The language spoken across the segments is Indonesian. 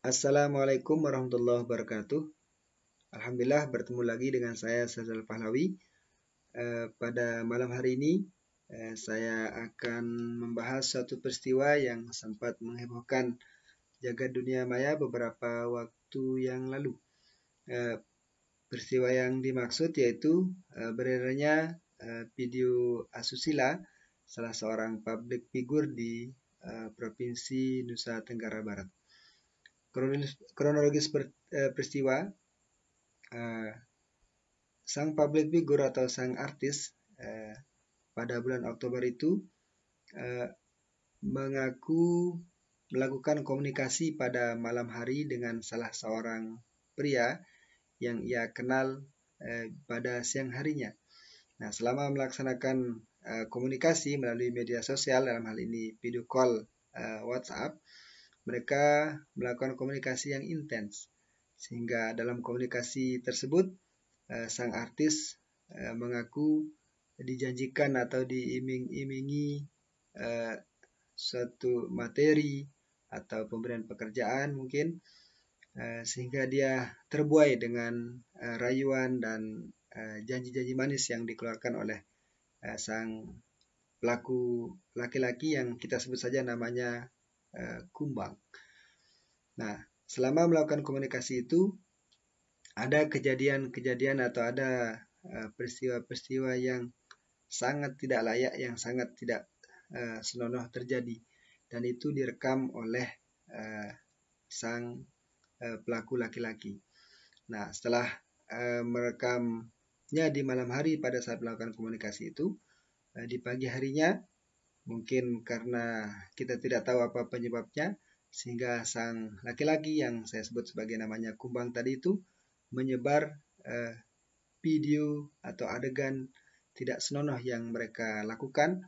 Assalamualaikum warahmatullahi wabarakatuh. Alhamdulillah bertemu lagi dengan saya Sazal Pahlawi. Pada malam hari ini saya akan membahas suatu peristiwa yang sempat menghebohkan jagat dunia maya beberapa waktu yang lalu. Peristiwa yang dimaksud yaitu beredarnya video asusila salah seorang public figure di Provinsi Nusa Tenggara Barat. Kronologis peristiwa, sang public figure atau sang artis pada bulan Oktober itu mengaku melakukan komunikasi pada malam hari dengan salah seorang pria yang ia kenal pada siang harinya. Nah, selama melaksanakan komunikasi melalui media sosial, dalam hal ini video call WhatsApp, mereka melakukan komunikasi yang intens, sehingga dalam komunikasi tersebut sang artis mengaku dijanjikan atau diiming-imingi suatu materi atau pemberian pekerjaan mungkin, sehingga dia terbuai dengan rayuan dan janji-janji manis yang dikeluarkan oleh sang pelaku laki-laki yang kita sebut saja namanya Kumbang. Nah, selama melakukan komunikasi itu ada kejadian-kejadian atau ada peristiwa-peristiwa yang sangat tidak layak, yang sangat tidak senonoh terjadi, dan itu direkam oleh sang pelaku laki-laki. Nah, setelah merekamnya di malam hari pada saat melakukan komunikasi itu, di pagi harinya mungkin karena kita tidak tahu apa penyebabnya, sehingga sang laki-laki yang saya sebut sebagai namanya Kumbang tadi itu menyebar video atau adegan tidak senonoh yang mereka lakukan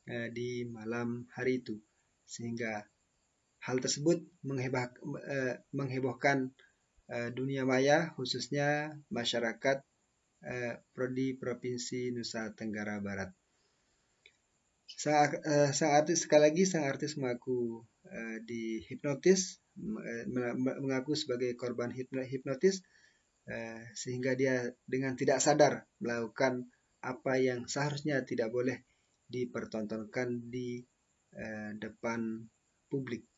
di malam hari itu, sehingga hal tersebut menghebohkan dunia maya, khususnya masyarakat di Provinsi Nusa Tenggara Barat. Sang artis, sekali lagi sang artis mengaku dihipnotis, mengaku sebagai korban hipnotis, sehingga dia dengan tidak sadar melakukan apa yang seharusnya tidak boleh dipertontonkan di depan publik.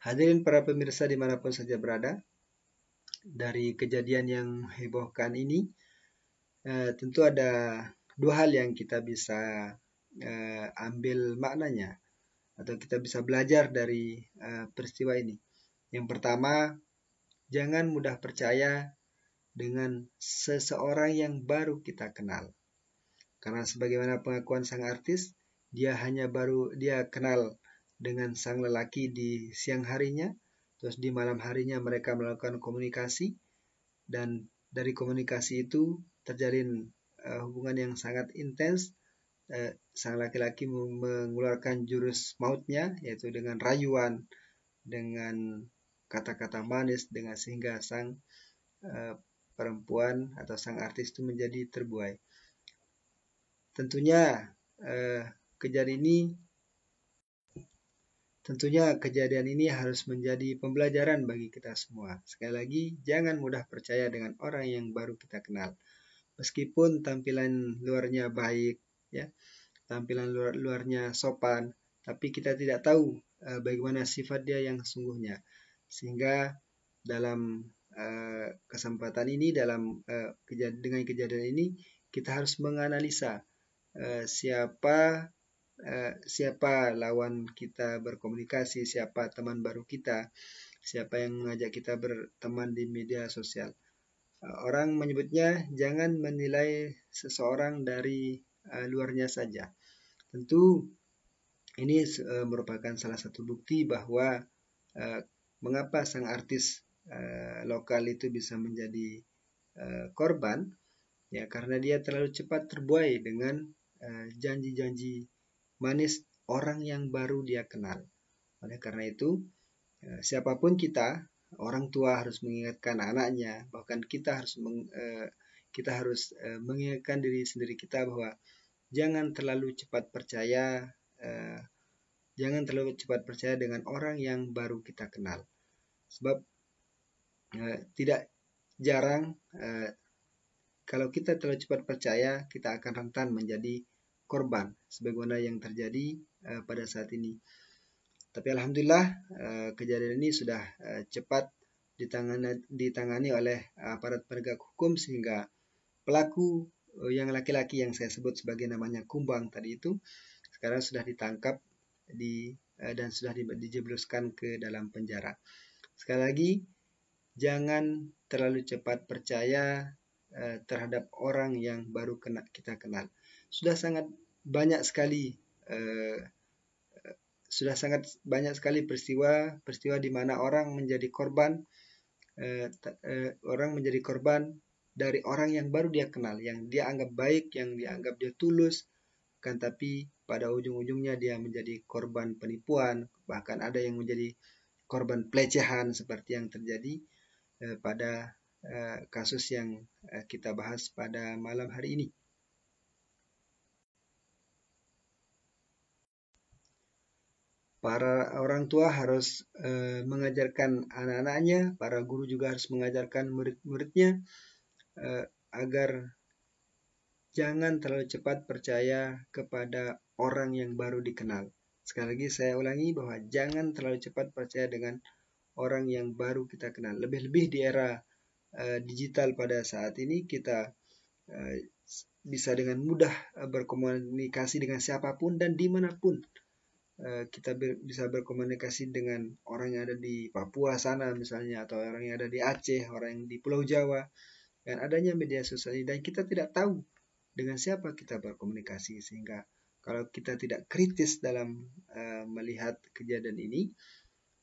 Hadirin para pemirsa dimanapun saja berada, dari kejadian yang hebohkan ini tentu ada dua hal yang kita bisa ambil maknanya atau kita bisa belajar dari peristiwa ini. Yang pertama, jangan mudah percaya dengan seseorang yang baru kita kenal. Karena sebagaimana pengakuan sang artis, dia kenal dengan sang lelaki di siang harinya, terus di malam harinya mereka melakukan komunikasi, dan dari komunikasi itu terjalin hubungan yang sangat intens. Sang laki-laki mengeluarkan jurus mautnya, yaitu dengan rayuan, dengan kata-kata manis, dengan sehingga sang perempuan atau sang artis itu menjadi terbuai. Tentunya kejadian ini harus menjadi pembelajaran bagi kita semua. Sekali lagi, jangan mudah percaya dengan orang yang baru kita kenal. Meskipun tampilan luarnya baik, ya, tampilan luarnya sopan, tapi kita tidak tahu bagaimana sifat dia yang sesungguhnya. Sehingga dalam kesempatan ini, dengan kejadian ini, kita harus menganalisa siapa lawan kita berkomunikasi, siapa teman baru kita, siapa yang mengajak kita berteman di media sosial. Orang menyebutnya jangan menilai seseorang dari luarnya saja. Tentu ini merupakan salah satu bukti bahwa mengapa sang artis lokal itu bisa menjadi korban, ya, karena dia terlalu cepat terbuai dengan janji-janji manis orang yang baru dia kenal. Oleh karena itu, siapapun kita, orang tua harus mengingatkan anaknya, bahkan kita harus mengingatkan diri sendiri kita bahwa jangan terlalu cepat percaya jangan terlalu cepat percaya dengan orang yang baru kita kenal. Sebab tidak jarang kalau kita terlalu cepat percaya, kita akan rentan menjadi korban sebagaimana yang terjadi pada saat ini. Tapi alhamdulillah kejadian ini sudah cepat ditangani oleh aparat penegak hukum, sehingga pelaku yang laki-laki yang saya sebut sebagai namanya Kumbang tadi itu sekarang sudah ditangkap dan sudah dijebloskan ke dalam penjara. Sekali lagi, jangan terlalu cepat percaya terhadap orang yang baru kita kenal. Sudah sangat banyak sekali peristiwa di mana orang menjadi korban dari orang yang baru dia kenal, yang dia anggap baik, yang dia anggap dia tulus, kan tapi pada ujung-ujungnya dia menjadi korban penipuan, bahkan ada yang menjadi korban pelecehan seperti yang terjadi pada kasus yang kita bahas pada malam hari ini. Para orang tua harus mengajarkan anak-anaknya, para guru juga harus mengajarkan murid-muridnya agar jangan terlalu cepat percaya kepada orang yang baru dikenal. Sekali lagi saya ulangi bahwa jangan terlalu cepat percaya dengan orang yang baru kita kenal. Lebih-lebih di era digital pada saat ini, kita bisa dengan mudah berkomunikasi dengan siapapun dan dimanapun. Kita bisa berkomunikasi dengan orang yang ada di Papua sana misalnya, atau orang yang ada di Aceh, orang yang di Pulau Jawa. Dan adanya media sosial ini, dan kita tidak tahu dengan siapa kita berkomunikasi, sehingga kalau kita tidak kritis dalam melihat kejadian ini,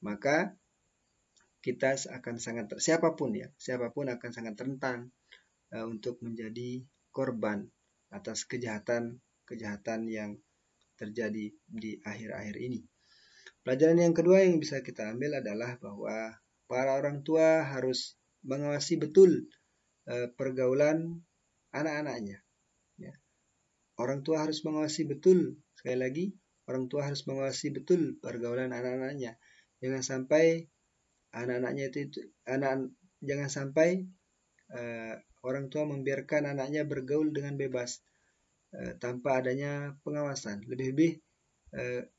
maka kita akan siapapun akan sangat rentan untuk menjadi korban atas kejahatan yang terjadi di akhir-akhir ini. Pelajaran yang kedua yang bisa kita ambil adalah bahwa para orang tua harus mengawasi betul pergaulan anak-anaknya. Ya. Orang tua harus mengawasi betul, sekali lagi, orang tua harus mengawasi betul pergaulan anak-anaknya. Jangan sampai orang tua membiarkan anaknya bergaul dengan bebas tanpa adanya pengawasan. Lebih-lebih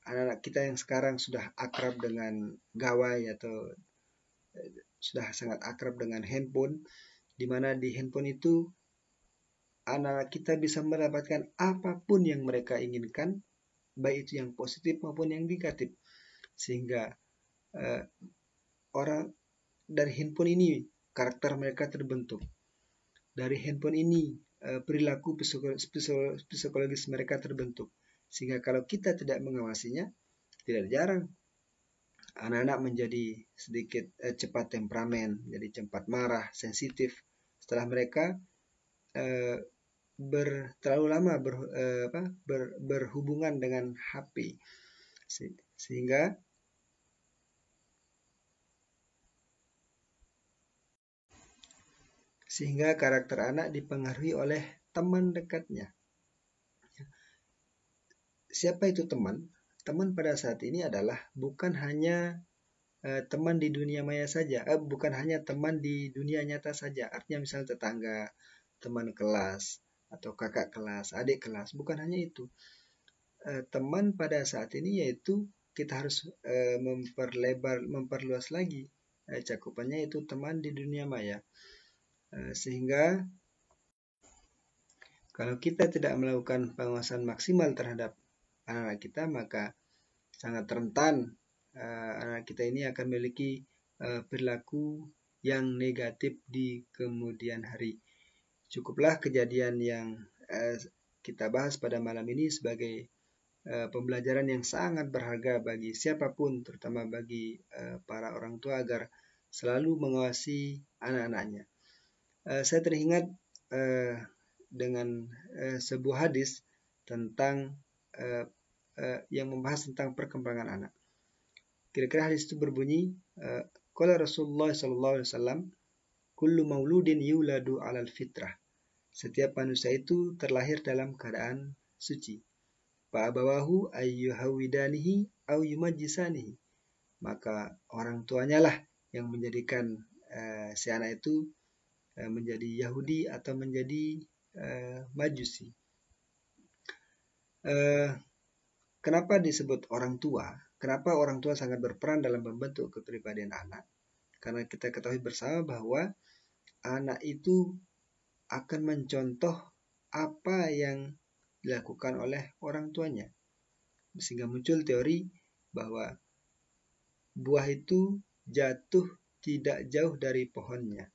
anak-anak kita yang sekarang sudah akrab dengan gawai atau sudah sangat akrab dengan handphone, di mana di handphone itu anak-anak kita bisa mendapatkan apapun yang mereka inginkan, baik itu yang positif maupun yang negatif. Sehingga orang dari handphone ini karakter mereka terbentuk. Dari handphone ini perilaku psikologis mereka terbentuk. Sehingga kalau kita tidak mengawasinya, tidak jarang anak-anak menjadi sedikit cepat temperamen, jadi cepat marah, sensitif. Setelah mereka terlalu lama berhubungan dengan HP, sehingga karakter anak dipengaruhi oleh teman dekatnya. Siapa itu teman? Teman pada saat ini adalah bukan hanya teman di dunia maya saja, bukan hanya teman di dunia nyata saja. Artinya misalnya tetangga, teman kelas, atau kakak kelas, adik kelas, bukan hanya itu. Teman pada saat ini yaitu kita harus memperluas lagi cakupannya, itu teman di dunia maya. Sehingga kalau kita tidak melakukan pengawasan maksimal terhadap anak-anak kita, maka sangat rentan anak kita ini akan memiliki perilaku yang negatif di kemudian hari. Cukuplah kejadian yang kita bahas pada malam ini sebagai pembelajaran yang sangat berharga bagi siapapun, terutama bagi para orang tua, agar selalu mengawasi anak-anaknya. Saya teringat dengan sebuah hadis tentang yang membahas tentang perkembangan anak. Kira-kira hadis itu berbunyi, qala Rasulullah sallallahu alaihi wasallam, kullu mauludin yuladu 'alal fitrah. Setiap manusia itu terlahir dalam keadaan suci. Fa'abawahu ayyuhawidanihi au yumajjisanihi. Maka orang tuanya lah yang menjadikan si anak itu menjadi Yahudi atau menjadi Majusi. Kenapa disebut orang tua? Kenapa orang tua sangat berperan dalam membentuk kepribadian anak? Karena kita ketahui bersama bahwa anak itu akan mencontoh apa yang dilakukan oleh orang tuanya. Sehingga muncul teori bahwa buah itu jatuh tidak jauh dari pohonnya.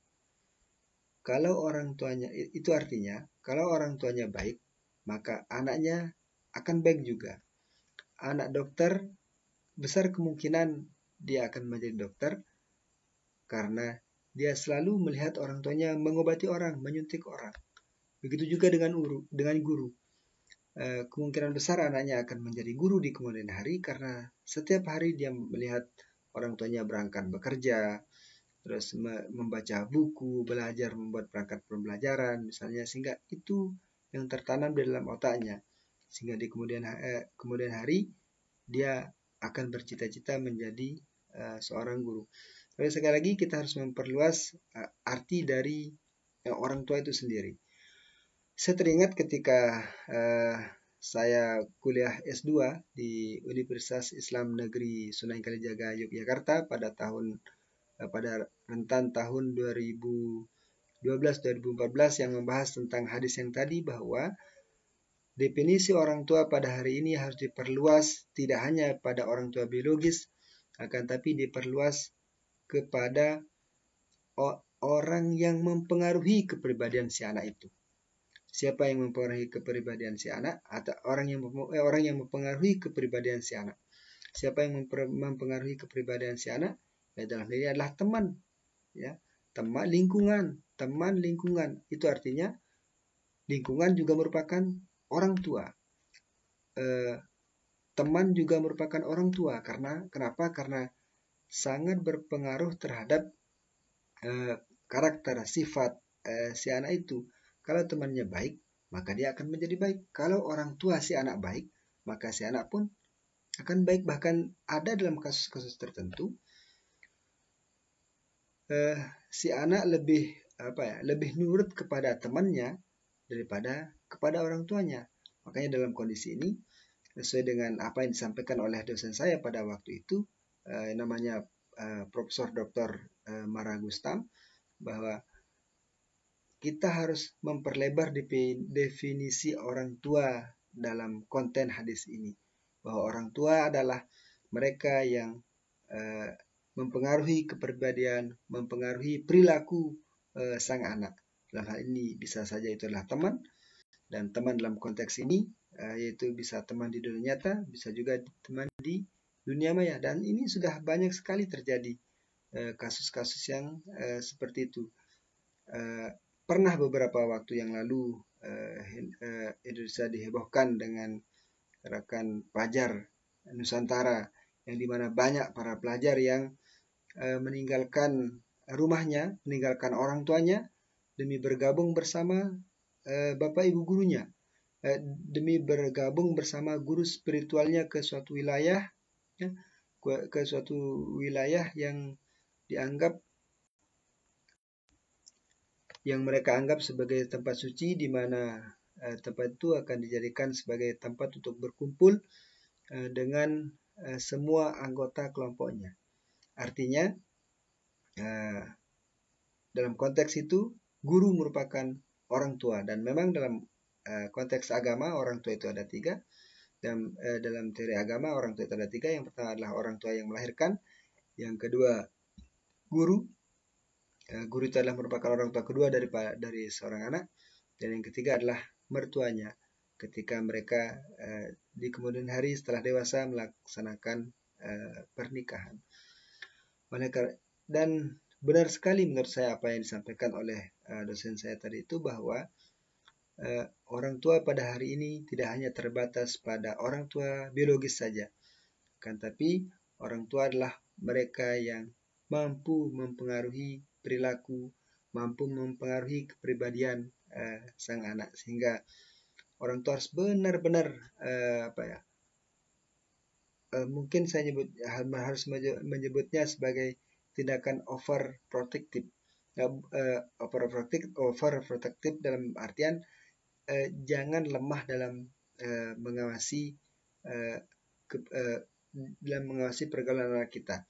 Kalau orang tuanya, itu artinya kalau orang tuanya baik, maka anaknya akan baik juga. Anak dokter, besar kemungkinan dia akan menjadi dokter karena dia selalu melihat orang tuanya mengobati orang, menyuntik orang. Begitu juga dengan guru. Kemungkinan besar anaknya akan menjadi guru di kemudian hari karena setiap hari dia melihat orang tuanya berangkat bekerja, terus membaca buku, belajar membuat perangkat pembelajaran misalnya, sehingga itu yang tertanam di dalam otaknya, sehingga di kemudian hari dia akan bercita-cita menjadi seorang guru. Tapi sekali lagi kita harus memperluas arti dari orang tua itu sendiri. Saya teringat ketika saya kuliah S2 di Universitas Islam Negeri Sunan Kalijaga Yogyakarta pada rentan tahun 2012-2014 yang membahas tentang hadis yang tadi, bahwa definisi orang tua pada hari ini harus diperluas tidak hanya pada orang tua biologis, akan tapi diperluas kepada orang yang mempengaruhi kepribadian si anak itu. Siapa yang mempengaruhi kepribadian si anak? Atau orang yang mempengaruhi kepribadian si anak. Siapa yang mempengaruhi kepribadian si anak? Ya, dalam hal ini adalah teman, ya, teman lingkungan. Itu artinya lingkungan juga merupakan orang tua. Teman juga merupakan orang tua. Kenapa? Karena sangat berpengaruh terhadap karakter, sifat si anak itu. Kalau temannya baik, maka dia akan menjadi baik. Kalau orang tua si anak baik, maka si anak pun akan baik. Bahkan ada dalam kasus-kasus tertentu si anak lebih nurut kepada temannya daripada kepada orang tuanya. Makanya dalam kondisi ini, sesuai dengan apa yang disampaikan oleh dosen saya pada waktu itu, namanya Profesor Dr. Maragustam, bahwa kita harus memperlebar definisi orang tua dalam konten hadis ini. Bahwa orang tua adalah mereka yang mempengaruhi kepribadian, mempengaruhi perilaku sang anak. Dalam hal ini bisa saja itu adalah teman, dan teman dalam konteks ini yaitu bisa teman di dunia nyata, bisa juga teman di dunia maya. Dan ini sudah banyak sekali terjadi kasus-kasus yang seperti itu. Pernah beberapa waktu yang lalu Indonesia dihebohkan dengan gerakan Pelajar Nusantara, yang dimana banyak para pelajar yang meninggalkan rumahnya, meninggalkan orang tuanya demi bergabung bersama bapak ibu gurunya, demi bergabung bersama guru spiritualnya ke suatu wilayah, ya, ke suatu wilayah yang mereka anggap sebagai tempat suci, di mana tempat itu akan dijadikan sebagai tempat untuk berkumpul dengan semua anggota kelompoknya. Artinya dalam konteks itu guru merupakan orang tua, dan memang dalam konteks agama orang tua itu ada tiga. Dalam teori agama orang tua itu ada tiga. Yang pertama adalah orang tua yang melahirkan, yang kedua guru. Guru itu adalah merupakan orang tua kedua dari seorang anak, dan yang ketiga adalah mertuanya ketika mereka di kemudian hari setelah dewasa melaksanakan pernikahan. Dan benar sekali menurut saya apa yang disampaikan oleh dosen saya tadi itu, bahwa orang tua pada hari ini tidak hanya terbatas pada orang tua biologis saja, kan tapi orang tua adalah mereka yang mampu mempengaruhi perilaku, mampu mempengaruhi kepribadian sang anak, sehingga orang tua harus benar-benar mungkin saya harus menyebutnya sebagai tindakan overprotective. Overprotective dalam artian jangan lemah dalam mengawasi pergaulan anak kita.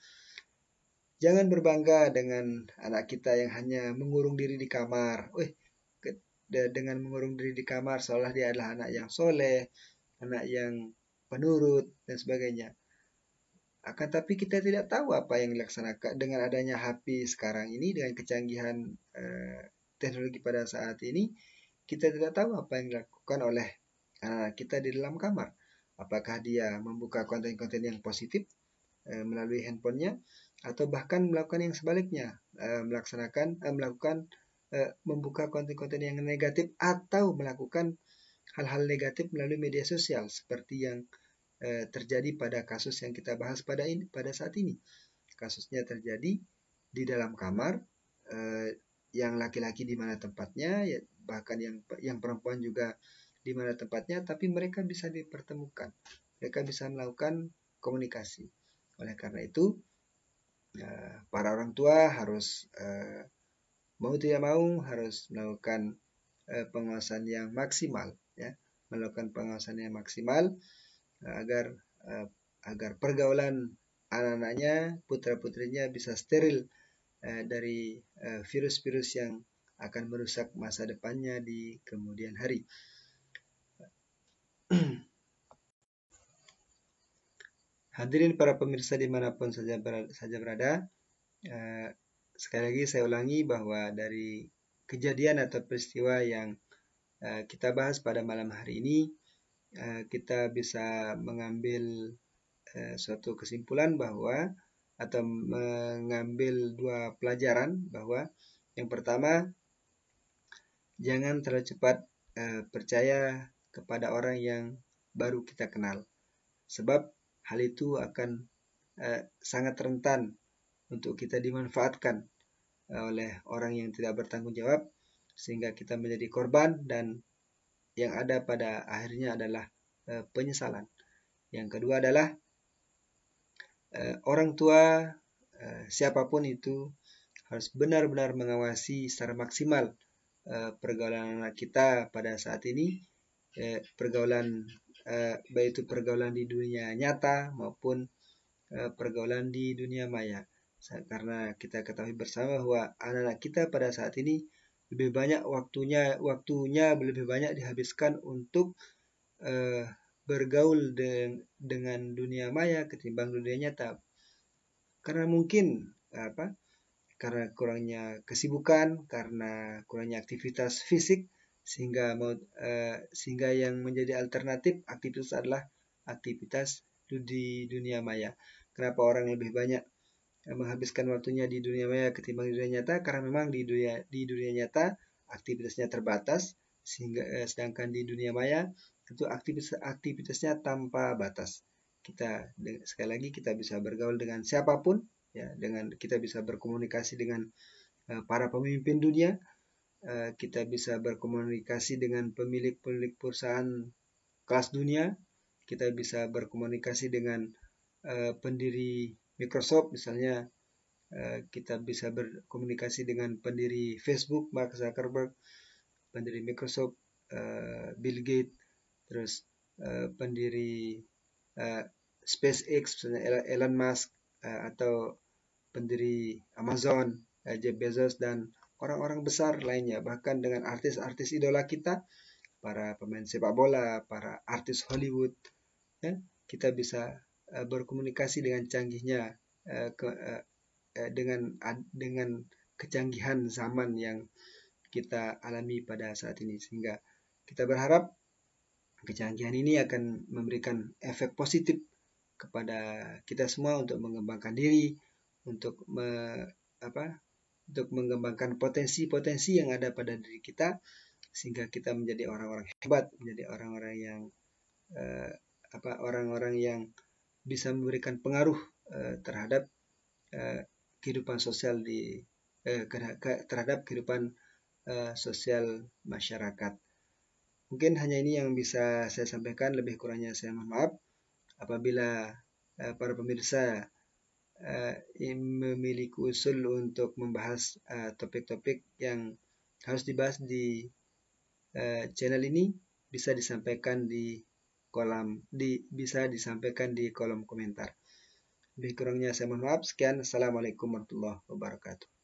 Jangan berbangga dengan anak kita yang hanya mengurung diri di kamar. Dengan mengurung diri di kamar seolah dia adalah anak yang soleh, anak yang penurut dan sebagainya. Akan tapi kita tidak tahu apa yang dilaksanakan dengan adanya HP sekarang ini, dengan kecanggihan teknologi pada saat ini. Kita tidak tahu apa yang dilakukan oleh anak kita di dalam kamar. Apakah dia membuka konten-konten yang positif melalui handphonenya, atau bahkan melakukan yang sebaliknya, melakukan membuka konten-konten yang negatif atau melakukan hal-hal negatif melalui media sosial seperti yang terjadi pada kasus yang kita bahas pada saat ini. Kasusnya terjadi di dalam kamar, yang laki-laki di mana tempatnya, bahkan yang perempuan juga di mana tempatnya, tapi mereka bisa dipertemukan, mereka bisa melakukan komunikasi. Oleh karena itu, para orang tua harus mau tidak mau harus melakukan pengawasan yang maksimal, melakukan pengawasan yang maksimal agar pergaulan anak-anaknya, putra-putrinya bisa steril dari virus-virus yang akan merusak masa depannya di kemudian hari. Hadirin para pemirsa dimanapun saja berada, sekali lagi saya ulangi bahwa dari kejadian atau peristiwa yang kita bahas pada malam hari ini, kita bisa mengambil suatu kesimpulan bahwa, atau mengambil dua pelajaran, bahwa yang pertama, jangan terlalu cepat percaya kepada orang yang baru kita kenal, sebab hal itu akan sangat rentan untuk kita dimanfaatkan oleh orang yang tidak bertanggung jawab, sehingga kita menjadi korban, dan yang ada pada akhirnya adalah penyesalan. Yang kedua adalah orang tua, siapapun itu, harus benar-benar mengawasi secara maksimal pergaulan anak kita pada saat ini, baik itu pergaulan di dunia nyata maupun pergaulan di dunia maya. Karena kita ketahui bersama bahwa anak-anak kita pada saat ini lebih banyak waktunya lebih banyak dihabiskan untuk bergaul dengan dunia maya ketimbang dunia nyata. Karena mungkin karena kurangnya kesibukan, karena kurangnya aktivitas fisik, sehingga yang menjadi alternatif aktivitas adalah aktivitas di dunia maya. Kenapa orang lebih banyak menghabiskan waktunya di dunia maya ketimbang di dunia nyata? Karena memang di dunia nyata aktivitasnya terbatas, sedangkan di dunia maya itu aktivitasnya tanpa batas. Sekali lagi kita bisa bergaul dengan siapapun, kita bisa berkomunikasi dengan para pemimpin dunia, kita bisa berkomunikasi dengan pemilik perusahaan kelas dunia, kita bisa berkomunikasi dengan pendiri Microsoft misalnya, kita bisa berkomunikasi dengan pendiri Facebook Mark Zuckerberg, pendiri Microsoft Bill Gates, terus pendiri SpaceX misalnya Elon Musk, atau pendiri Amazon Jeff Bezos, dan orang-orang besar lainnya, bahkan dengan artis-artis idola kita, para pemain sepak bola, para artis Hollywood, kita bisa berkomunikasi dengan canggihnya, dengan kecanggihan zaman yang kita alami pada saat ini, sehingga kita berharap kecanggihan ini akan memberikan efek positif kepada kita semua untuk mengembangkan diri, untuk mengembangkan potensi-potensi yang ada pada diri kita, sehingga kita menjadi orang-orang hebat, menjadi orang-orang yang bisa memberikan pengaruh terhadap kehidupan sosial terhadap kehidupan sosial masyarakat. Mungkin hanya ini yang bisa saya sampaikan, lebih kurangnya saya mohon maaf. Apabila para pemirsa memiliki usul untuk membahas topik-topik yang harus dibahas di channel ini, bisa disampaikan di kolom komentar. Lebih kurangnya saya mohon maaf. Sekian. Assalamualaikum warahmatullahi wabarakatuh.